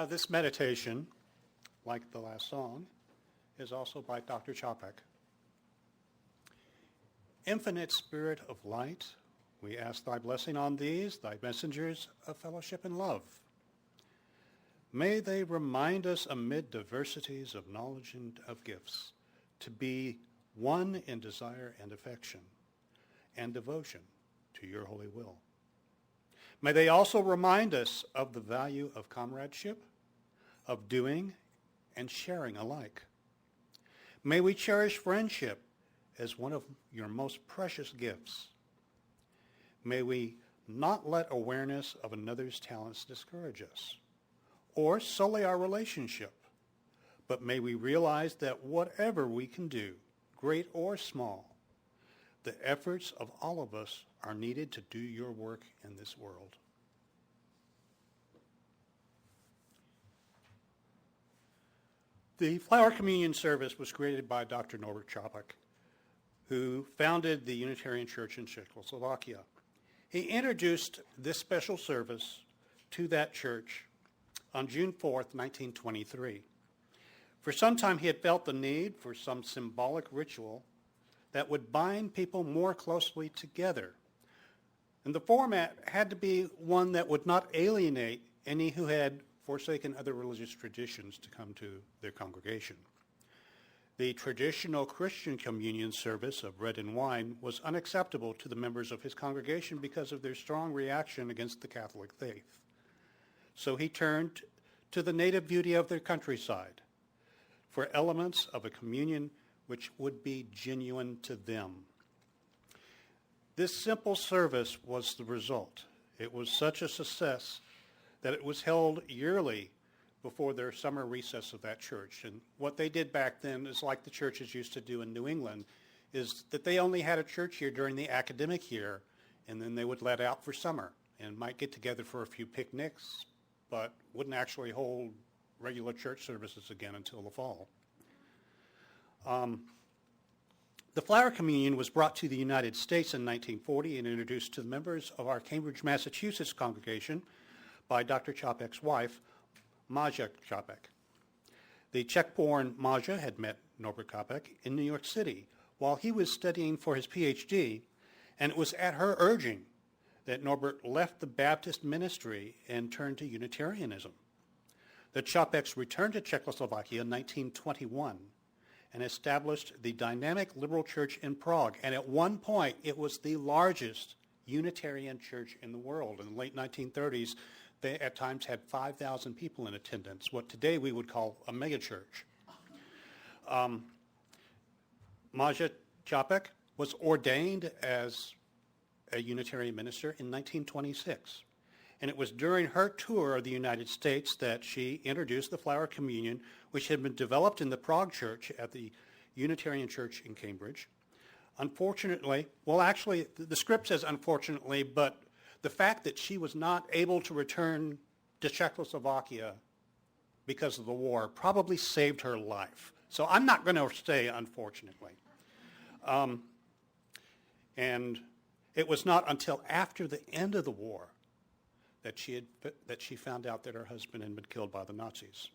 This meditation, like the last song, is also by Dr. Chopek. Infinite Spirit of light, we ask thy blessing on these, thy messengers of fellowship and love. May they remind us amid diversities of knowledge and of gifts to be one in desire and affection and devotion to your holy will. May they also remind us of the value of comradeship, of doing and sharing alike. May we cherish friendship as one of your most precious gifts. May we not let awareness of another's talents discourage us or sully our relationship, but may we realize that whatever we can do, great or small, the efforts of all of us are needed to do your work in this world. The Flower Communion service was created by Dr. Norbert Chopek, who founded the Unitarian Church in Czechoslovakia. He introduced this special service to that church on June 4th, 1923. For some time, he had felt the need for some symbolic ritual that would bind people more closely together. And the format had to be one that would not alienate any who had forsaken other religious traditions to come to their congregation. The traditional Christian communion service of bread and wine was unacceptable to the members of his congregation because of their strong reaction against the Catholic faith. So he turned to the native beauty of their countryside for elements of a communion which would be genuine to them. This simple service was the result. It was such a success that it was held yearly before their summer recess of that church. And what they did back then is like the churches used to do in New England, is that they only had a church year during the academic year, and then they would let out for summer and might get together for a few picnics, but wouldn't actually hold regular church services again until the fall. The Flower Communion was brought to the United States in 1940 and introduced to the members of our Cambridge, Massachusetts congregation by Dr. Chopek's wife, Maja Chopek. The Czech-born Maja had met Norbert Chopek in New York City while he was studying for his PhD, and it was at her urging that Norbert left the Baptist ministry and turned to Unitarianism. The Chopeks returned to Czechoslovakia in 1921 and established the dynamic liberal church in Prague. And at one point, it was the largest Unitarian church in the world. In the late 1930s, they at times had 5,000 people in attendance, what today we would call a megachurch. Maja Chopek was ordained as a Unitarian minister in 1926. And it was during her tour of the United States that she introduced the Flower Communion, which had been developed in the Prague Church at the Unitarian Church in Cambridge. Unfortunately, well, actually, the script says unfortunately, but the fact that she was not able to return to Czechoslovakia because of the war probably saved her life. So I'm not going to say unfortunately. And it was not until after the end of the war that she found out that her husband had been killed by the Nazis.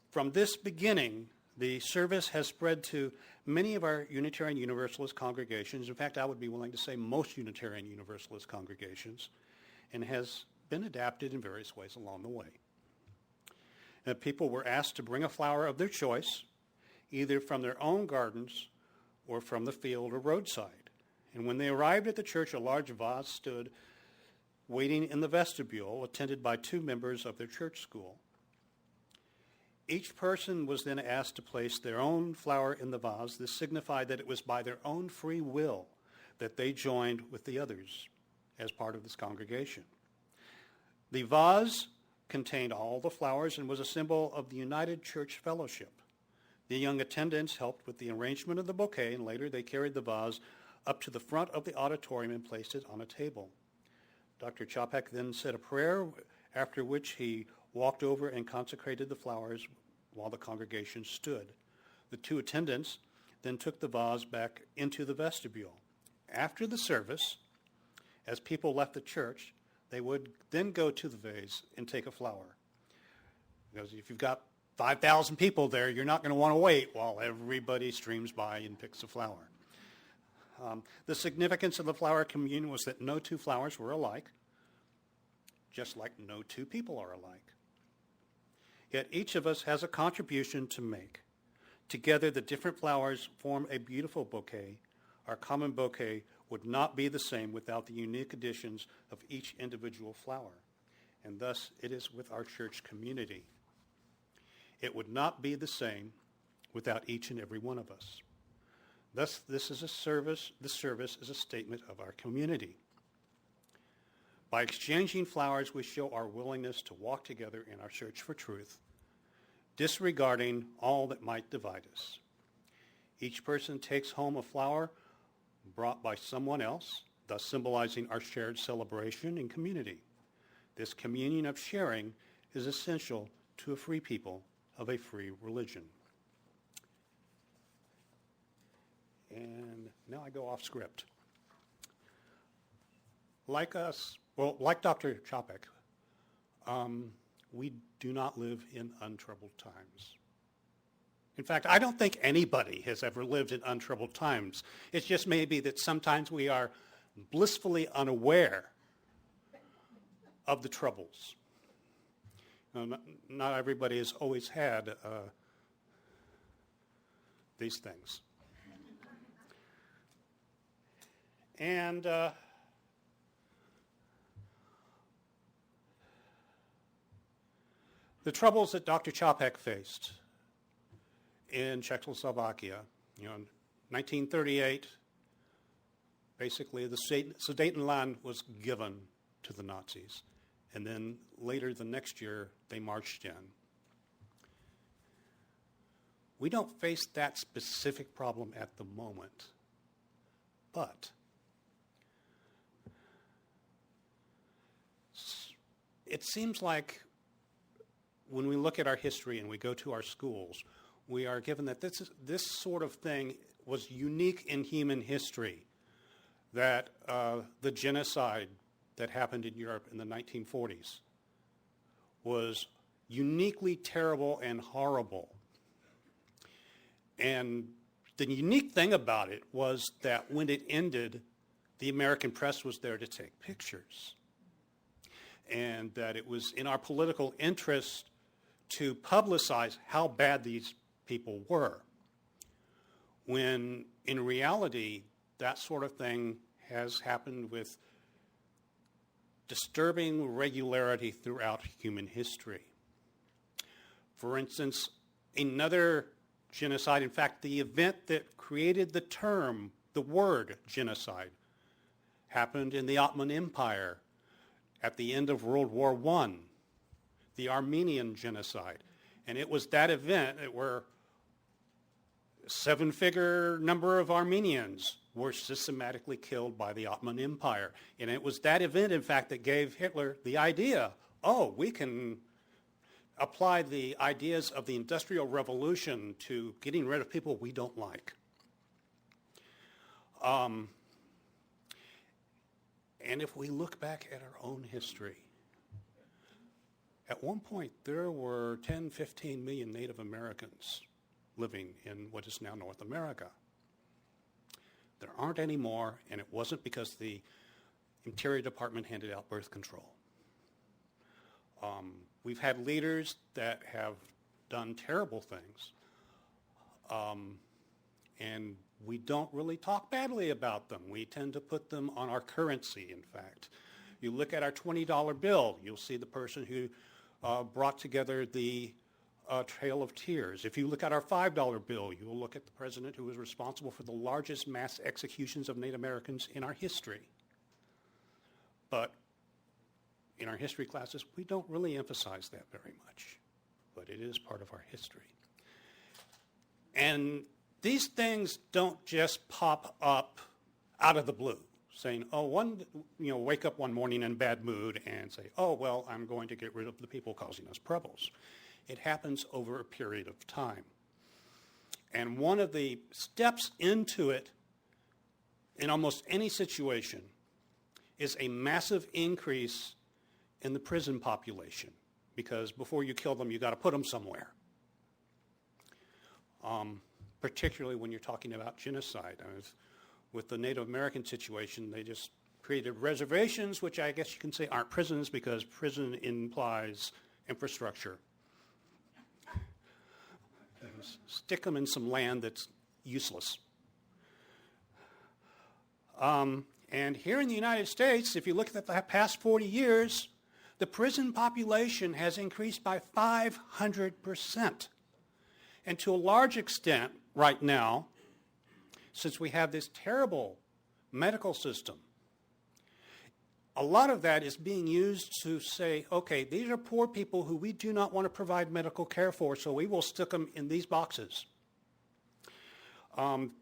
From this beginning, the service has spread to many of our Unitarian Universalist congregations. In fact, I would be willing to say most Unitarian Universalist congregations, and has been adapted in various ways along the way. People were asked to bring a flower of their choice, either from their own gardens or from the field or roadside. And when they arrived at the church, a large vase stood waiting in the vestibule, attended by 2 members of their church school. Each person was then asked to place their own flower in the vase. This signified that it was by their own free will that they joined with the others as part of this congregation. The vase contained all the flowers and was a symbol of the United Church Fellowship. The young attendants helped with the arrangement of the bouquet, and later they carried the vase up to the front of the auditorium and placed it on a table. Dr. Chopek then said a prayer, after which he walked over and consecrated the flowers while the congregation stood. The 2 attendants then took the vase back into the vestibule. After the service, as people left the church, they would then go to the vase and take a flower. Because if you've got 5,000 people there, you're not going to want to wait while everybody streams by and picks a flower. The significance of the flower communion was that no two flowers were alike, just like no two people are alike. Yet each of us has a contribution to make. Together, the different flowers form a beautiful bouquet. Our common bouquet would not be the same without the unique additions of each individual flower. And thus, it is with our church community. It would not be the same without each and every one of us. Thus, this service is a statement of our community. By exchanging flowers, we show our willingness to walk together in our search for truth, disregarding all that might divide us. Each person takes home a flower brought by someone else, thus symbolizing our shared celebration and community. This communion of sharing is essential to a free people of a free religion. And now I go off script. Like Dr. Chopek, we do not live in untroubled times. In fact, I don't think anybody has ever lived in untroubled times. It's just maybe that sometimes we are blissfully unaware of the troubles. Not everybody has always had these things. And the troubles that Dr. Chopek faced in Czechoslovakia, in 1938, basically the Sudetenland was given to the Nazis. And then later the next year, they marched in. We don't face that specific problem at the moment, but it seems like when we look at our history and we go to our schools, we are given that this sort of thing was unique in human history, that the genocide that happened in Europe in the 1940s was uniquely terrible and horrible. And the unique thing about it was that when it ended, the American press was there to take pictures. And that it was in our political interest to publicize how bad these people were, when in reality, that sort of thing has happened with disturbing regularity throughout human history. For instance, another genocide, in fact, the event that created the term, the word genocide, happened in the Ottoman Empire at the end of World War I, the Armenian genocide. And it was that event where a seven-figure number of Armenians were systematically killed by the Ottoman Empire. And it was that event, in fact, that gave Hitler the idea, we can apply the ideas of the Industrial Revolution to getting rid of people we don't like. And if we look back at our own history, at one point there were 10, 15 million Native Americans living in what is now North America. There aren't any more, and it wasn't because the Interior Department handed out birth control. We've had leaders that have done terrible things, and we don't really talk badly about them. We tend to put them on our currency, in fact. You look at our $20 bill, you'll see the person who brought together the Trail of Tears. If you look at our $5 bill, you will look at the president who was responsible for the largest mass executions of Native Americans in our history. But in our history classes, we don't really emphasize that very much, but it is part of our history. And these things don't just pop up out of the blue, saying, wake up one morning in a bad mood and say, I'm going to get rid of the people causing us troubles. It happens over a period of time. And one of the steps into it in almost any situation is a massive increase in the prison population. because before you kill them, you got to put them somewhere. Particularly when you're talking about genocide. With the Native American situation, they just created reservations, which I guess you can say aren't prisons because prison implies infrastructure. Stick them in some land that's useless. And here in the United States, if you look at the past 40 years, the prison population has increased by 500%. And to a large extent, right now, since we have this terrible medical system, a lot of that is being used to say, okay, these are poor people who we do not want to provide medical care for, so we will stick them in these boxes.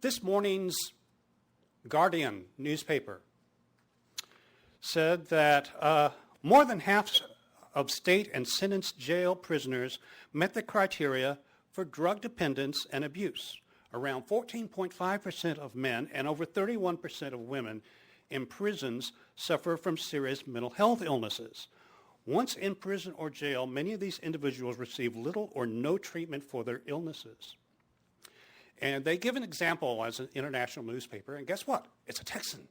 This morning's Guardian newspaper said that more than half of state and sentenced jail prisoners met the criteria for drug dependence and abuse. Around 14.5% of men and over 31% of women in prisons suffer from serious mental health illnesses. Once in prison or jail, many of these individuals receive little or no treatment for their illnesses. And they give an example as an international newspaper, and guess what? It's a Texan.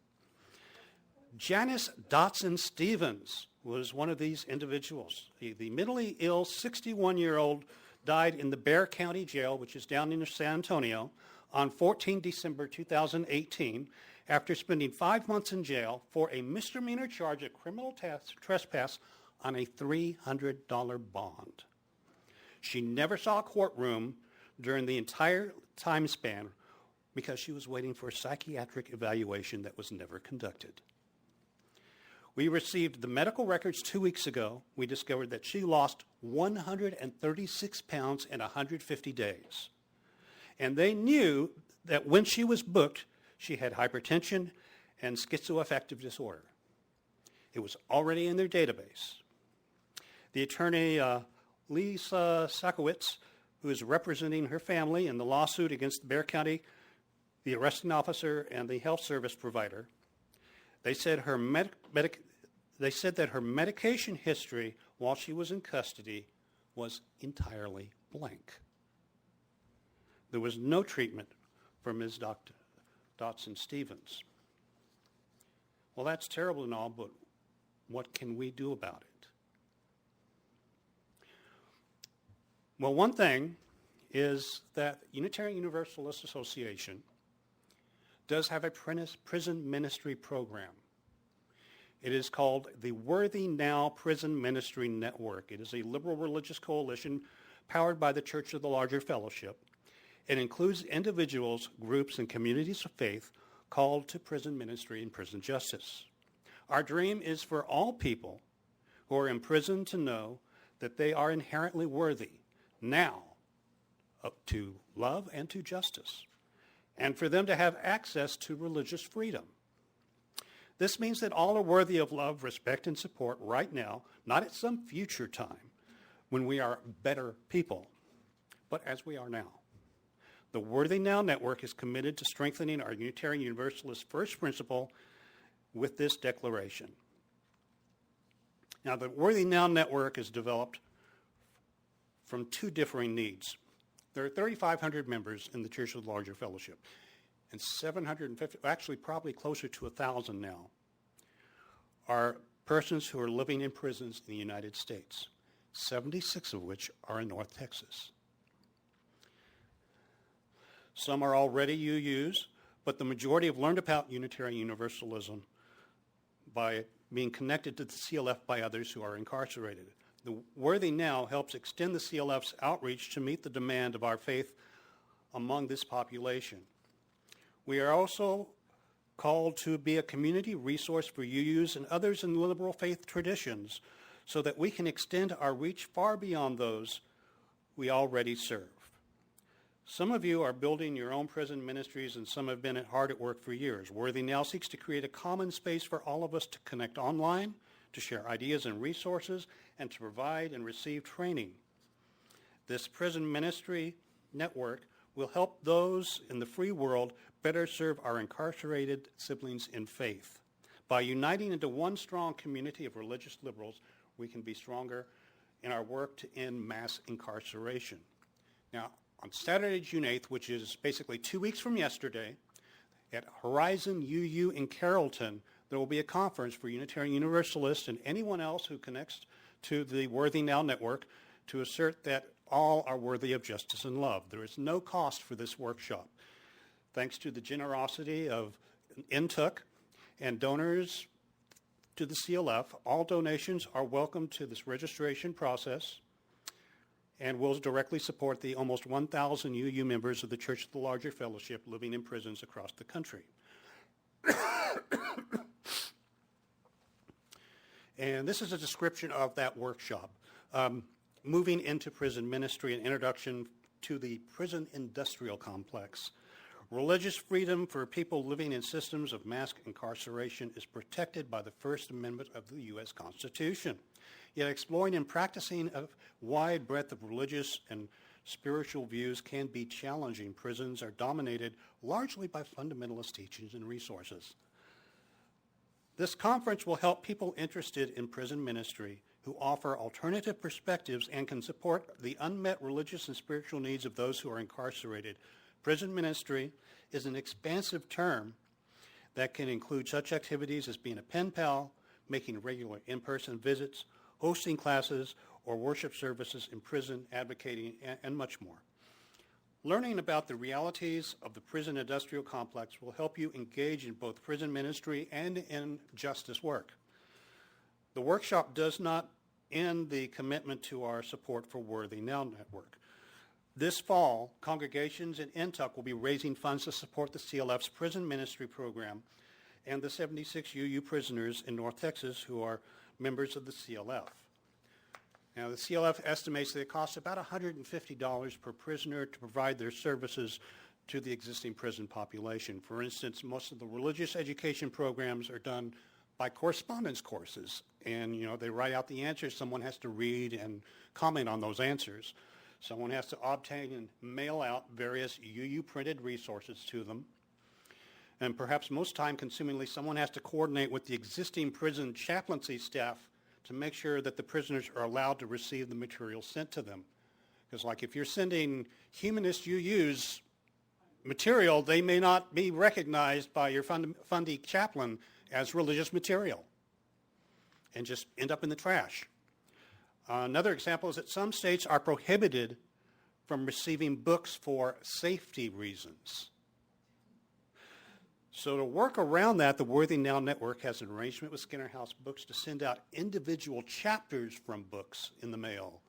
Janice Dotson Stevens was one of these individuals. The mentally ill 61-year-old died in the Bexar County Jail, which is down in San Antonio, on 14 December 2018 after spending 5 months in jail for a misdemeanor charge of criminal trespass on a $300 bond. She never saw a courtroom during the entire time span because she was waiting for a psychiatric evaluation that was never conducted. We received the medical records 2 weeks ago. We discovered that she lost 136 pounds in 150 days. And they knew that when she was booked, she had hypertension and schizoaffective disorder. It was already in their database. The attorney, Lisa Sakowitz, who is representing her family in the lawsuit against Bexar County, the arresting officer, and the health service provider, they said that her medication history while she was in custody was entirely blank. There was no treatment for Ms. Dotson Stevens. Well, that's terrible and all, but what can we do about it? Well, one thing is that Unitarian Universalist Association does have a prison ministry program. It is called the Worthy Now Prison Ministry Network. It is a liberal religious coalition powered by the Church of the Larger Fellowship. It includes individuals, groups, and communities of faith called to prison ministry and prison justice. Our dream is for all people who are in prison to know that they are inherently worthy now to love and to justice, and for them to have access to religious freedom. This means that all are worthy of love, respect, and support right now, not at some future time when we are better people, but as we are now. The Worthy Now Network is committed to strengthening our Unitarian Universalist first principle with this declaration. Now, the Worthy Now Network is developed from two differing needs. There are 3,500 members in the Church of the Larger Fellowship, and 750, actually probably closer to 1,000 now, are persons who are living in prisons in the United States, 76 of which are in North Texas. Some are already UUs, but the majority have learned about Unitarian Universalism by being connected to the CLF by others who are incarcerated. The Worthy Now helps extend the CLF's outreach to meet the demand of our faith among this population. We are also called to be a community resource for UUs and others in liberal faith traditions so that we can extend our reach far beyond those we already serve. Some of you are building your own prison ministries, and some have been hard at work for years. Worthy Now seeks to create a common space for all of us to connect online, to share ideas and resources, and to provide and receive training. This prison ministry network will help those in the free world better serve our incarcerated siblings in faith. By uniting into one strong community of religious liberals, we can be stronger in our work to end mass incarceration. Now, on Saturday, June 8th, which is basically 2 weeks from yesterday, at Horizon UU in Carrollton, there will be a conference for Unitarian Universalists and anyone else who connects to the Worthy Now Network to assert that all are worthy of justice and love. There is no cost for this workshop. Thanks to the generosity of NTUC and donors to the CLF, all donations are welcome to this registration process and will directly support the almost 1,000 UU members of the Church of the Larger Fellowship living in prisons across the country. And this is a description of that workshop. Moving into prison ministry and introduction to the prison industrial complex. Religious freedom for people living in systems of mass incarceration is protected by the First Amendment of the U.S. Constitution. Yet exploring and practicing a wide breadth of religious and spiritual views can be challenging. Prisons are dominated largely by fundamentalist teachings and resources. This conference will help people interested in prison ministry who offer alternative perspectives and can support the unmet religious and spiritual needs of those who are incarcerated. Prison ministry is an expansive term that can include such activities as being a pen pal, making regular in-person visits, hosting classes or worship services in prison, advocating, and much more. Learning about the realities of the prison industrial complex will help you engage in both prison ministry and in justice work. The workshop does not end the commitment to our support for Worthy Now Network. This fall, congregations in NTUC will be raising funds to support the CLF's prison ministry program and the 76 UU prisoners in North Texas who are members of the CLF. Now, the CLF estimates that it costs about $150 per prisoner to provide their services to the existing prison population. For instance, most of the religious education programs are done by correspondence courses, and they write out the answers. Someone has to read and comment on those answers. Someone has to obtain and mail out various UU printed resources to them. And perhaps most time-consumingly, someone has to coordinate with the existing prison chaplaincy staff to make sure that the prisoners are allowed to receive the material sent to them. Because if you're sending humanist UU's material, they may not be recognized by your fundy chaplain as religious material and just end up in the trash. Another example is that some states are prohibited from receiving books for safety reasons. So to work around that, the Worthy Now Network has an arrangement with Skinner House Books to send out individual chapters from books in the mail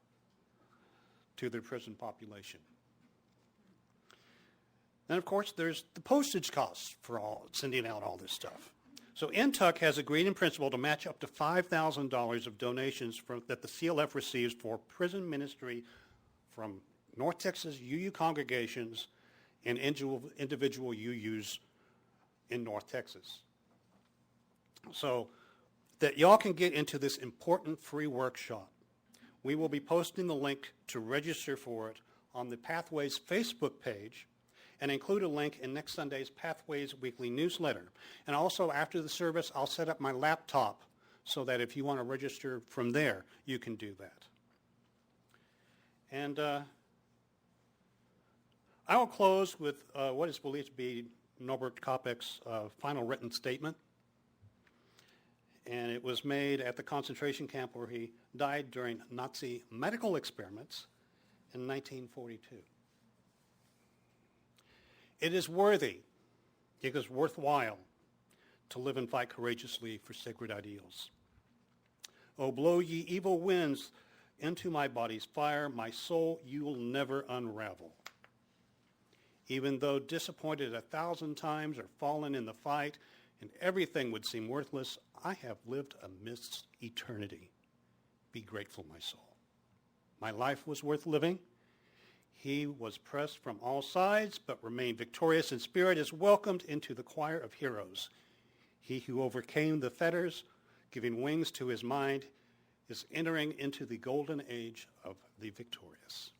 to their prison population. Then, of course, there's the postage costs for sending out all this stuff. So NTUC has agreed in principle to match up to $5,000 of donations that the CLF receives for prison ministry from North Texas UU congregations and individual UUs in North Texas. So that y'all can get into this important free workshop, we will be posting the link to register for it on the Pathways Facebook page and include a link in next Sunday's Pathways Weekly newsletter. And also after the service, I'll set up my laptop so that if you want to register from there, you can do that. And I will close with what is believed to be Norbert Kopek's final written statement. And it was made at the concentration camp where he died during Nazi medical experiments in 1942. It is worthy, it is worthwhile to live and fight courageously for sacred ideals. Oh, blow ye evil winds into my body's fire, my soul you'll never unravel. Even though disappointed 1,000 times or fallen in the fight, and everything would seem worthless, I have lived amidst eternity. Be grateful, my soul. My life was worth living. He was pressed from all sides, but remained victorious in spirit, is welcomed into the choir of heroes. He who overcame the fetters, giving wings to his mind, is entering into the golden age of the victorious.